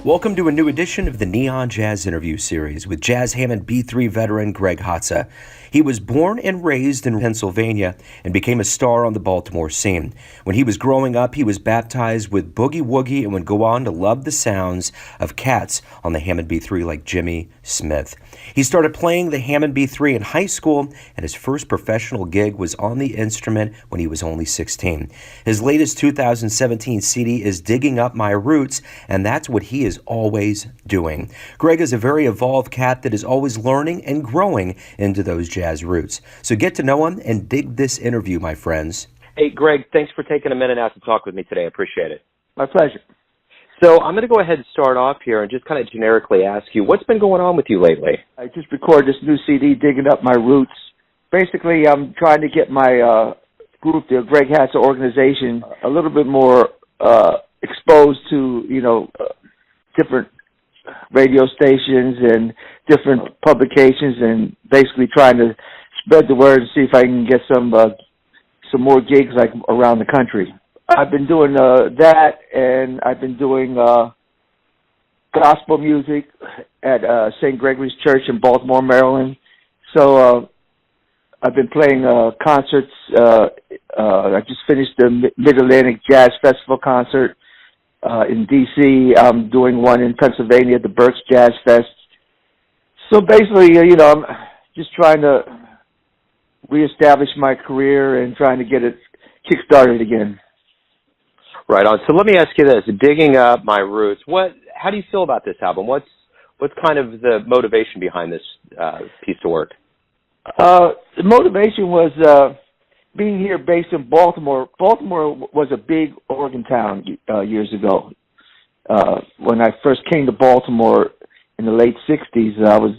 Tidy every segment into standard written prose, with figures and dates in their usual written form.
Welcome to a new edition of the Neon Jazz Interview Series with Jazz Hammond B-3 veteran Greg Hatza. He was born and raised in Pennsylvania and became a star on the Baltimore scene. When he was growing up, he was baptized with Boogie Woogie and would go on to love the sounds of cats on the Hammond B-3 like Johnny Smith. He started playing the Hammond B-3 in high school, and his first professional gig was on the instrument when he was only 16. His latest 2017 CD is Digging Up My Roots, and that's what he is always doing. Greg is a very evolved cat that is always learning and growing into those jazz roots. So get to know him and dig this interview, my friends. Hey, Greg, thanks for taking a minute out to talk with me today. I appreciate it. My pleasure. So I'm going to go ahead and start off here and just kind of generically ask you, what's been going on with you lately? I just recorded this new CD, Digging Up My Roots. Basically, I'm trying to get my group, the Greg Hatza organization, a little bit more exposed to, different radio stations and different publications, and basically trying to spread the word and see if I can get some more gigs like around the country. I've been doing that, and I've been doing gospel music at St. Gregory's Church in Baltimore, Maryland. So I've been playing concerts. I just finished the Mid-Atlantic Jazz Festival concert in D.C. I'm doing one in Pennsylvania at the Berks Jazz Fest. So basically, I'm just trying to reestablish my career and trying to get it kick-started again. Right on. So let me ask you this: Digging Up My Roots. How do you feel about this album? What's kind of the motivation behind this piece of work? The motivation was being here based in Baltimore. Baltimore was a big organ town years ago. When I first came to Baltimore in the late 60s, I was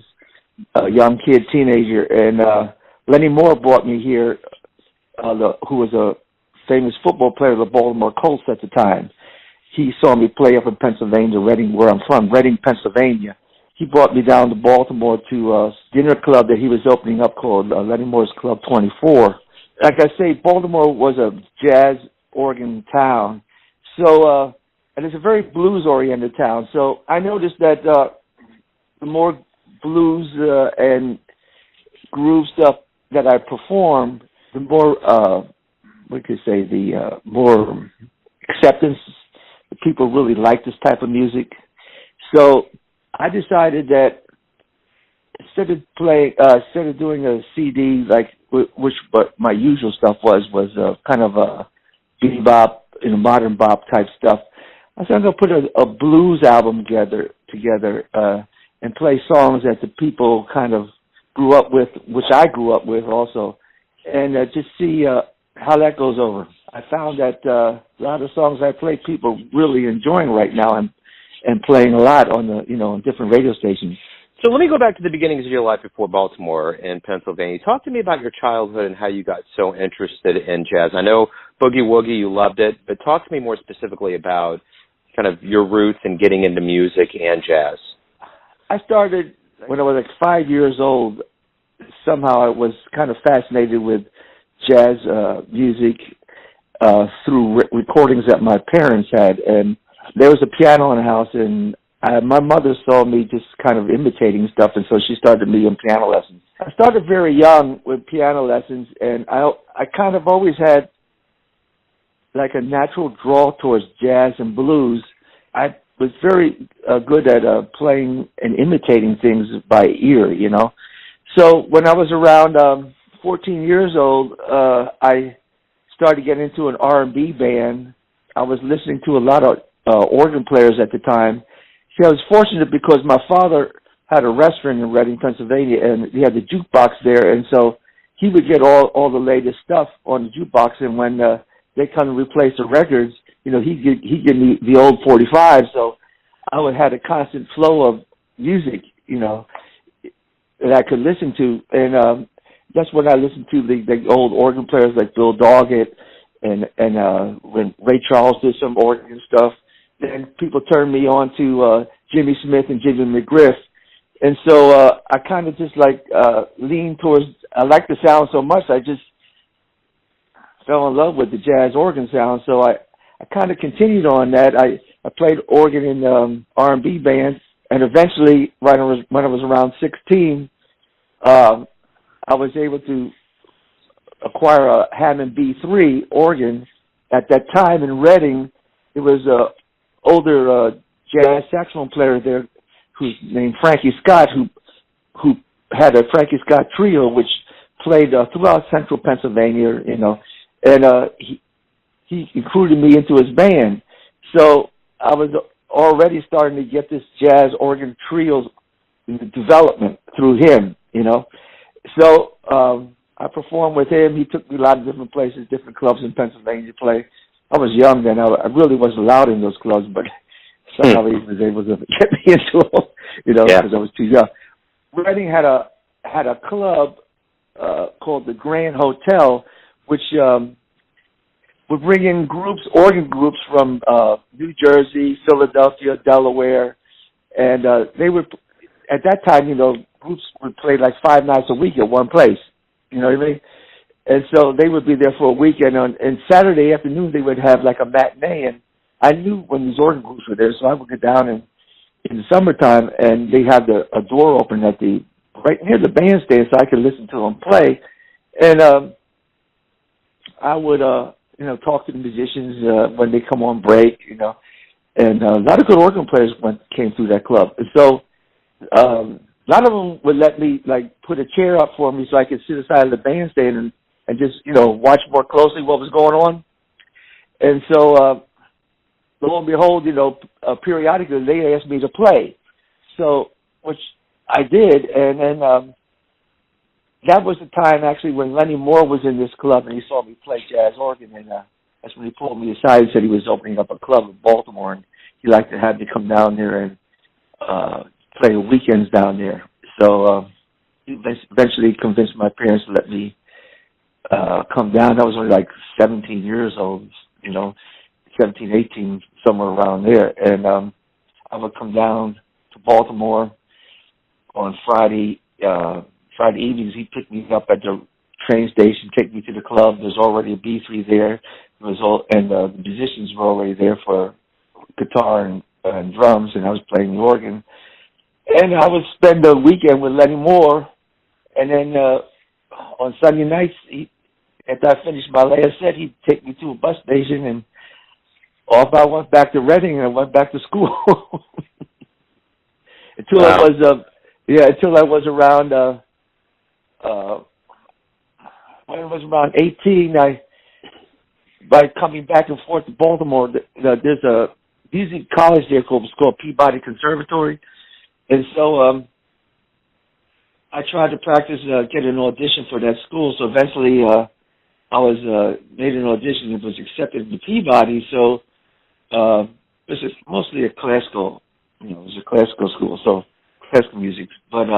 a young kid, teenager, and Lenny Moore brought me here, who was a famous football player of the Baltimore Colts at the time. He saw me play up in Pennsylvania, Reading, where I'm from, Reading, Pennsylvania. He brought me down to Baltimore to a dinner club that he was opening up called Lenny Moore's Club 24. Like I say, Baltimore was a jazz organ town, so and it's a very blues-oriented town. So I noticed that the more blues and groove stuff that I perform, the more the more acceptance. The people really like this type of music. So I decided that instead of doing a CD what my usual stuff was kind of a bebop, modern bop type stuff, I said I'm going to put a blues album together and play songs that the people kind of grew up with, which I grew up with also, and just see how that goes over. I found that a lot of songs I play, people really enjoying right now and playing a lot on on different radio stations. So let me go back to the beginnings of your life before Baltimore in Pennsylvania. Talk to me about your childhood and how you got so interested in jazz. I know Boogie Woogie, you loved it, but talk to me more specifically about kind of your roots in getting into music and jazz. I started when I was like 5 years old. Somehow I was kind of fascinated with jazz music through recordings that my parents had, and there was a piano in the house, and my mother saw me just kind of imitating stuff, and so she started me in piano lessons. I started very young with piano lessons, and I kind of always had like a natural draw towards jazz and blues. I was very good at playing and imitating things by ear, So when I was around 14 years old, I started getting into an R&B band. I was listening to a lot of organ players at the time. See, I was fortunate because my father had a restaurant in Reading, Pennsylvania, and he had the jukebox there, and so he would get all the latest stuff on the jukebox, and when they come to replace the records, he'd give me the old 45, so I would have a constant flow of music, that I could listen to, and that's when I listened to the old organ players like Bill Doggett, and when Ray Charles did some organ stuff. Then people turned me on to Jimmy Smith and Jimmy McGriff. And so I kind of just leaned towards, I liked the sound so much, I just fell in love with the jazz organ sound. So I kind of continued on that. I played organ in R&B bands, and eventually, when I was around 16, I was able to acquire a Hammond B-3 organ. At that time in Reading, there was a older jazz saxophone player there who's named Frankie Scott, who had a Frankie Scott trio, which played throughout central Pennsylvania, you know, and he included me into his band. So I was already starting to get this jazz organ trio development through him, you know. So I performed with him. He took me a lot of different places, different clubs in Pennsylvania to play. I was young then. I really wasn't allowed in those clubs, but somehow he was able to get me into them, you know, because I was too young. Reading had a club called the Grand Hotel, which would bring in organ groups from New Jersey, Philadelphia, Delaware, and they would, at that time, you know, groups would play like 5 nights a week at one place. You know what I mean? And so they would be there for a weekend. And Saturday afternoon, they would have like a matinee. And I knew when these organ groups were there, so I would get down in the summertime, and they had a door open at right near the bandstand, so I could listen to them play. And I would, you know, talk to the musicians when they come on break, you know. And a lot of good organ players came through that club. And so a lot of them would let me, like, put a chair up for me so I could sit aside of the bandstand and just, you know, watch more closely what was going on. And so, lo and behold, you know, periodically they asked me to play. So, which I did, and then that was the time, actually, when Lenny Moore was in this club, and he saw me play jazz organ, and that's when he pulled me aside and said he was opening up a club in Baltimore, and he'd like to have me come down there and play the weekends down there. So he eventually convinced my parents to let me come down. I was only like 17 years old, you know, 17, 18, somewhere around there. And I would come down to Baltimore on Friday evenings. He'd pick me up at the train station, take me to the club. There's already a B3 there. The musicians were already there for guitar and drums, and I was playing the organ. And I would spend the weekend with Lenny Moore, and then on Sunday nights, after I finished my last set, he'd take me to a bus station, and off I went back to Reading, and I went back to school. Until I was around, when I was around 18, by coming back and forth to Baltimore, there's a music college there called Peabody Conservatory. And so I tried to practice, get an audition for that school. So eventually I was made an audition and was accepted into Peabody. So this is mostly a classical, you know, it was a classical school, so classical music. But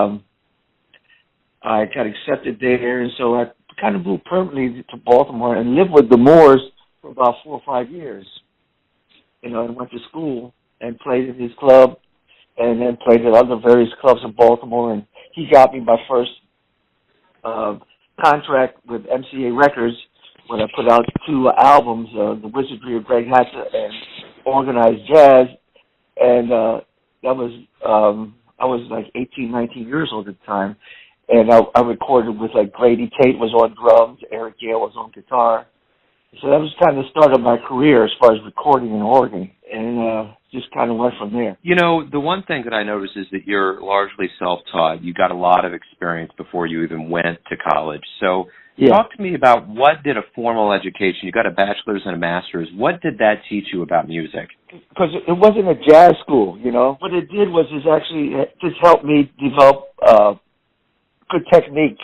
I got accepted there, and so I kind of moved permanently to Baltimore and lived with the Moores for about 4 or 5 years. You know, and went to school and played in his club, and then played at other various clubs in Baltimore. And he got me my first contract with MCA Records when I put out 2 albums, The Wizardry of Greg Hatza and Organized Jazz. And that was, I was like 18, 19 years old at the time. And I recorded with, like, Grady Tate was on drums, Eric Gale was on guitar. So that was kind of the start of my career as far as recording and organ, and just kind of went from there. You know, the one thing that I noticed is that you're largely self-taught. You got a lot of experience before you even went to college. So talk to me about, what did a formal education, you got a bachelor's and a master's, what did that teach you about music? Because it wasn't a jazz school, you know. What it did was actually just help me develop good technique,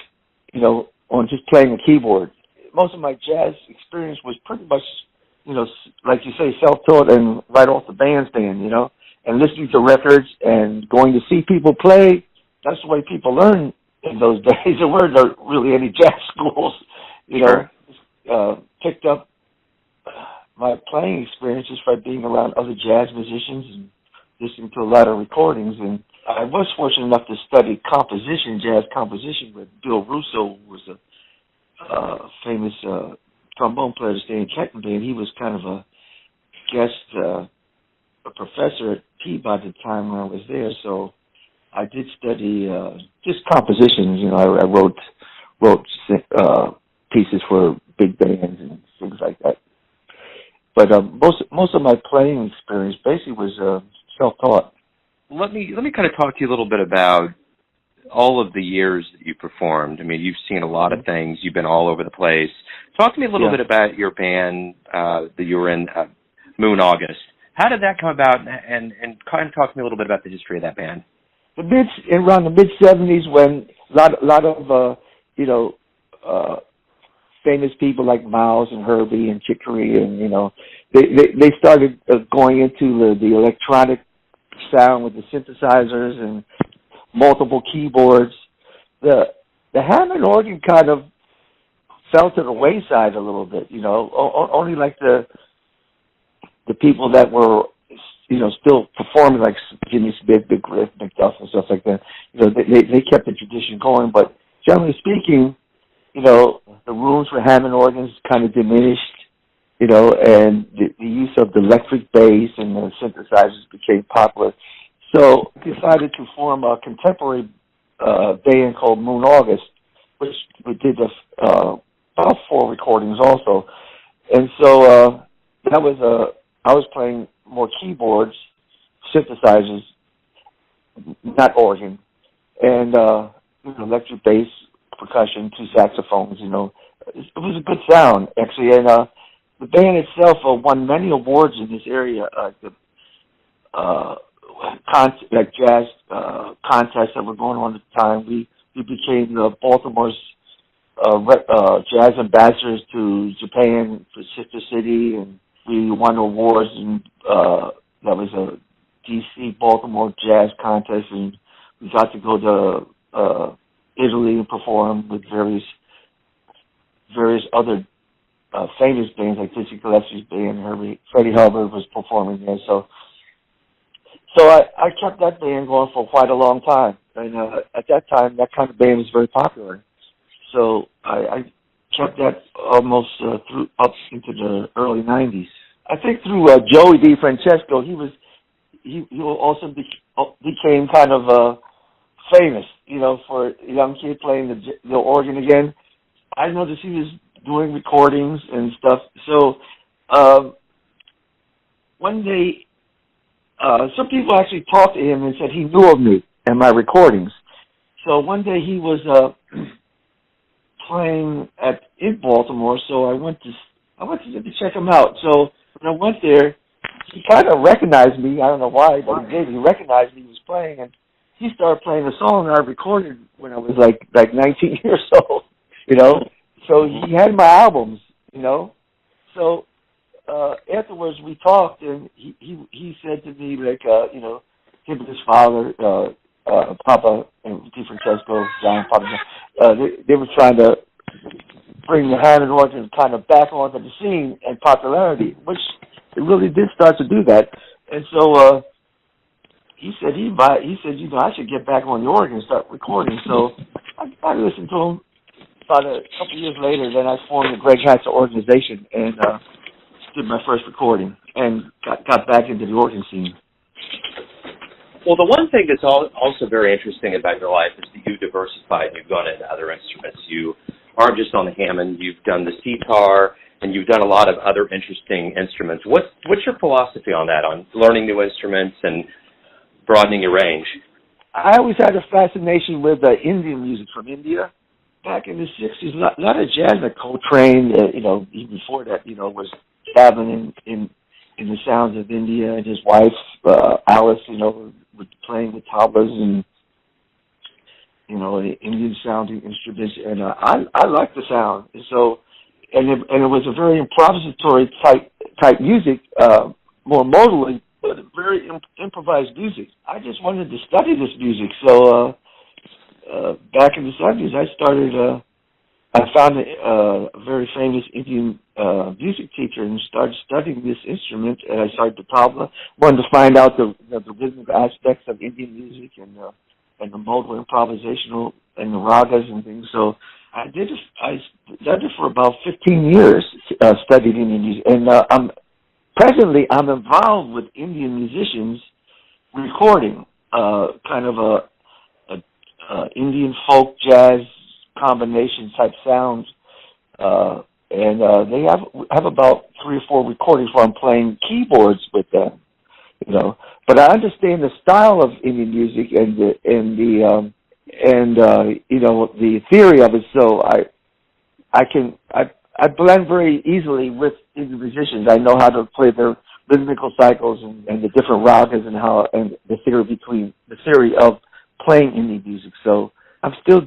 you know, on just playing a keyboard. Most of my jazz experience was pretty much, you know, like you say, self-taught and right off the bandstand, you know, and listening to records and going to see people play. That's the way people learn in those days. There weren't really any jazz schools, you know. Picked up my playing experiences by being around other jazz musicians and listening to a lot of recordings. And I was fortunate enough to study composition, jazz composition, with Bill Russo, who was a famous trombone player to stay in Kenton Band. He was kind of a guest a professor at Peabody at the time when I was there, so I did study just compositions. You know, I wrote pieces for big bands and things like that. But most of my playing experience basically was self-taught. Let me kind of talk to you a little bit about all of the years that you performed. I mean, you've seen a lot of things. You've been all over the place. Talk to me a little bit about your band that you were in, Moon August. How did that come about? And kind of talk to me a little bit about the history of that band. Around the mid-'70s, when a lot of famous people like Miles and Herbie and Chick Corea, and they started going into the electronic sound with the synthesizers and multiple keyboards. The Hammond organ kind of fell to the wayside a little bit. Only like the people that were still performing, like Jimmy Smith, McGriff, McDuff, and stuff like that. They kept the tradition going, but generally speaking, the rooms for Hammond organs kind of diminished, and the use of the electric bass and the synthesizers became popular. So I decided to form a contemporary band called Moon August, which we did about 4 recordings also. And so I was playing more keyboards, synthesizers, not organ, and electric bass, percussion, 2 saxophones. It was a good sound actually, and the band itself won many awards in this area, like jazz contests that were going on at the time. We became Baltimore's jazz ambassadors to Japan for Sister City, and we won awards, and that was a D.C. Baltimore jazz contest, and we got to go to Italy and perform with various other famous bands like Dizzy Gillespie's band. Freddie Hubbard was performing there, so I kept that band going for quite a long time, and at that time that kind of band was very popular. So I kept that almost up into the early '90s. I think through Joey DeFrancesco, he also became kind of famous, for a young kid playing the organ again. I noticed he was doing recordings and stuff. So one day, some people actually talked to him and said he knew of me and my recordings. So one day he was playing in Baltimore, so I went to check him out. So when I went there, he kind of recognized me. I don't know why, but he did. He recognized me. He was playing, and he started playing a song I recorded when I was like 19 years old. So he had my albums. So afterwards we talked, and he said to me, like, him and his father, Papa and DeFrancesco, John Papa, they were trying to bring the Hammond organ kind of back onto the scene and popularity, which it really did start to do that. And so he said, I should get back on the organ and start recording. So I listened to him. About a couple of years later, then I formed the Greg Hatza organization and did my first recording and got back into the organ scene. Well, the one thing that's also very interesting about your life is that you diversified. You've gone into other instruments. You aren't just on the Hammond. You've done the sitar, and you've done a lot of other interesting instruments. What's your philosophy on that, on learning new instruments and broadening your range? I always had a fascination with Indian music from India. Back in the 60s, a lot of jazz, like Coltrane, even before that, was dabbling in the sounds of India, and his wife, Alice, was playing with tablas and, Indian sounding instruments, and I liked the sound. So, and it was a very improvisatory type music, more modally, but very improvised music. I just wanted to study this music, so back in the 70s, I found a very famous Indian music teacher and started studying this instrument, and I started the tabla. Wanted to find out the rhythmic aspects of Indian music and the modal improvisational and the ragas and things. So I did it for about 15 years, studied Indian music, and I'm presently I'm involved with Indian musicians recording kind of a Indian folk jazz combination type sounds, and they have about 3 or 4 recordings where I'm playing keyboards with them, you know. But I understand the style of Indian music and you know, the theory of it, so I blend very easily with Indian musicians. I know how to play their rhythmical cycles and the different ragas and the theory of playing Indian music. So I still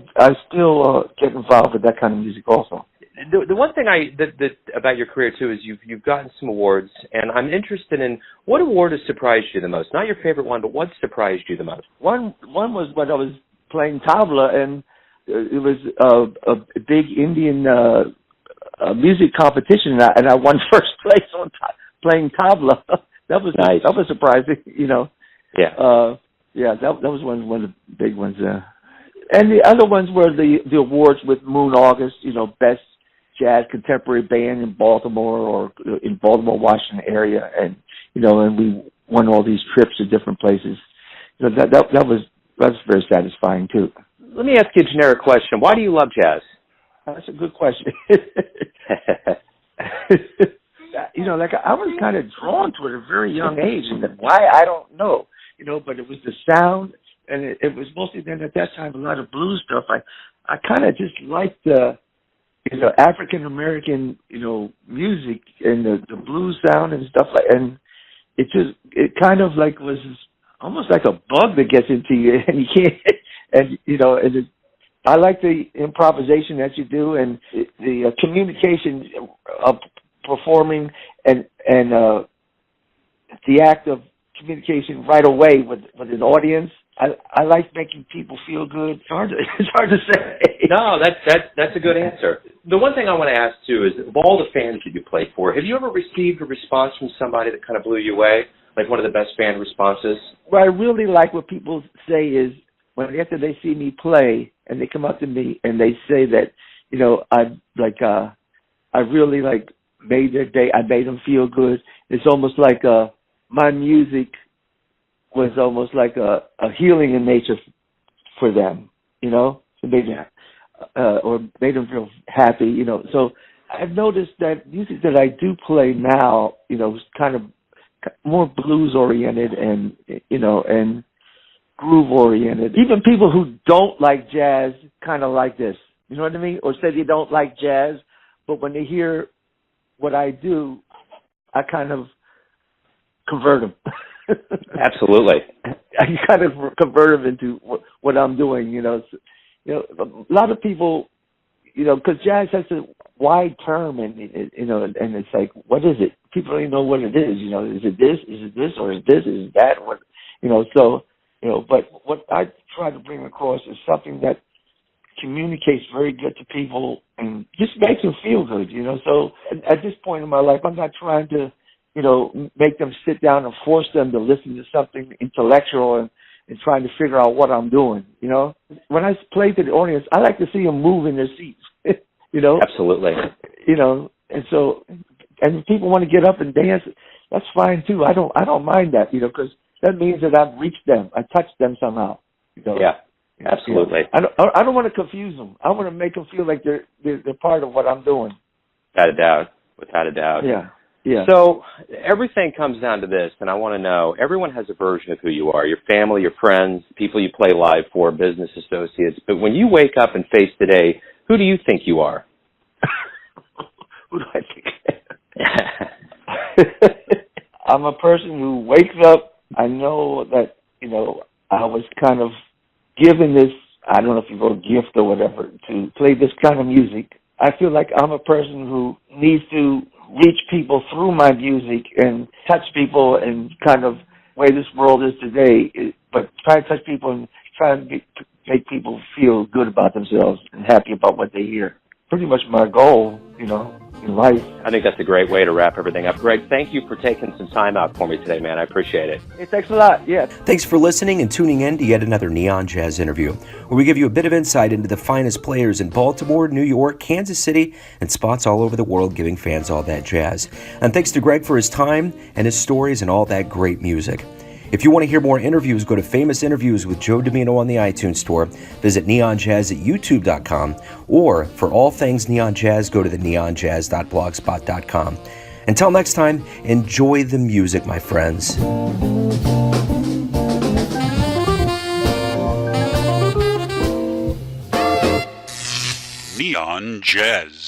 get involved with that kind of music also. The one thing that about your career too is you've gotten some awards, and I'm interested in what award has surprised you the most. Not your favorite one, but what surprised you the most? One was when I was playing tabla, and it was a big Indian music competition, and I won first place on playing tabla. That was nice. That was surprising, you know. Yeah. Yeah, that was one of the big ones. And the other ones were the awards with Moon August, you know, best jazz contemporary band in Baltimore or in Baltimore, Washington area, and you know, and we won all these trips to different places. You know, that was very satisfying too. Let me ask you a generic question. Why do you love jazz? That's a good question. You know, like I was kind of drawn to it at a very young age, and why I don't know. You know, but it was the sound, and it was mostly then at that time a lot of blues stuff. I kind of just liked the, you know, African American, you know, music and the blues sound and stuff like, and it kind of like was almost like a bug that gets into you, and you can't, and you know, I like the improvisation that you do and the communication of performing and the act of communication right away with an audience. I like making people feel good. It's hard to say. No, that's a good answer. The one thing I want to ask too is, of all the fans that you played for, have you ever received a response from somebody that kind of blew you away, like one of the best fan responses? What I really like what people say is after they see me play and they come up to me and they say that, you know, I really like made their day. I made them feel good. It's almost like my music was almost like a healing in nature for them, you know, or made them feel happy, you know. So I've noticed that music that I do play now, you know, is kind of more blues oriented and, you know, and groove oriented. Even people who don't like jazz kind of like this, you know what I mean? Or say they don't like jazz, but when they hear what I do, I kind of convert them. Absolutely. I kind of convert them into what I'm doing, you know. So, you know, a lot of people, you know, because jazz has a wide term, and you know, and it's like, what is it? People don't even know what it is. You know, is it this? Is it this? Or is this? Is it that? What? You know, so you know. But what I try to bring across is something that communicates very good to people and just makes them feel good. You know, so at this point in my life, I'm not trying to, you know, make them sit down and force them to listen to something intellectual and trying to figure out what I'm doing, you know. When I play to the audience, I like to see them move in their seats, you know. Absolutely. You know, and so, and if people want to get up and dance, that's fine too. I don't mind that, you know, because that means that I've reached them. I touched them somehow. You know? Yeah, absolutely. You know, I don't want to confuse them. I want to make them feel like they're part of what I'm doing. Without a doubt. Without a doubt. Yeah. Yeah. So everything comes down to this, and I want to know, everyone has a version of who you are, your family, your friends, people you play live for, business associates. But when you wake up and face today, who do you think you are? Who do I think? I'm a person who wakes up. I know that, you know, I was kind of given this, I don't know if you call it gift or whatever, to play this kind of music. I feel like I'm a person who needs to reach people through my music and touch people and kind of way this world is today, but try to touch people and try to make people feel good about themselves and happy about what they hear. Pretty much my goal, you know. in life. I think that's a great way to wrap everything up. Greg, thank you for taking some time out for me today, man. I appreciate it. Hey, thanks a lot. Yeah. Thanks for listening and tuning in to yet another Neon Jazz interview, where we give you a bit of insight into the finest players in Baltimore, New York, Kansas City, and spots all over the world, giving fans all that jazz. And thanks to Greg for his time and his stories and all that great music. If you want to hear more interviews, go to Famous Interviews with Joe Domino on the iTunes Store. Visit neonjazz at youtube.com. Or for all things Neon Jazz, go to the neonjazz.blogspot.com. Until next time, enjoy the music, my friends. Neon Jazz.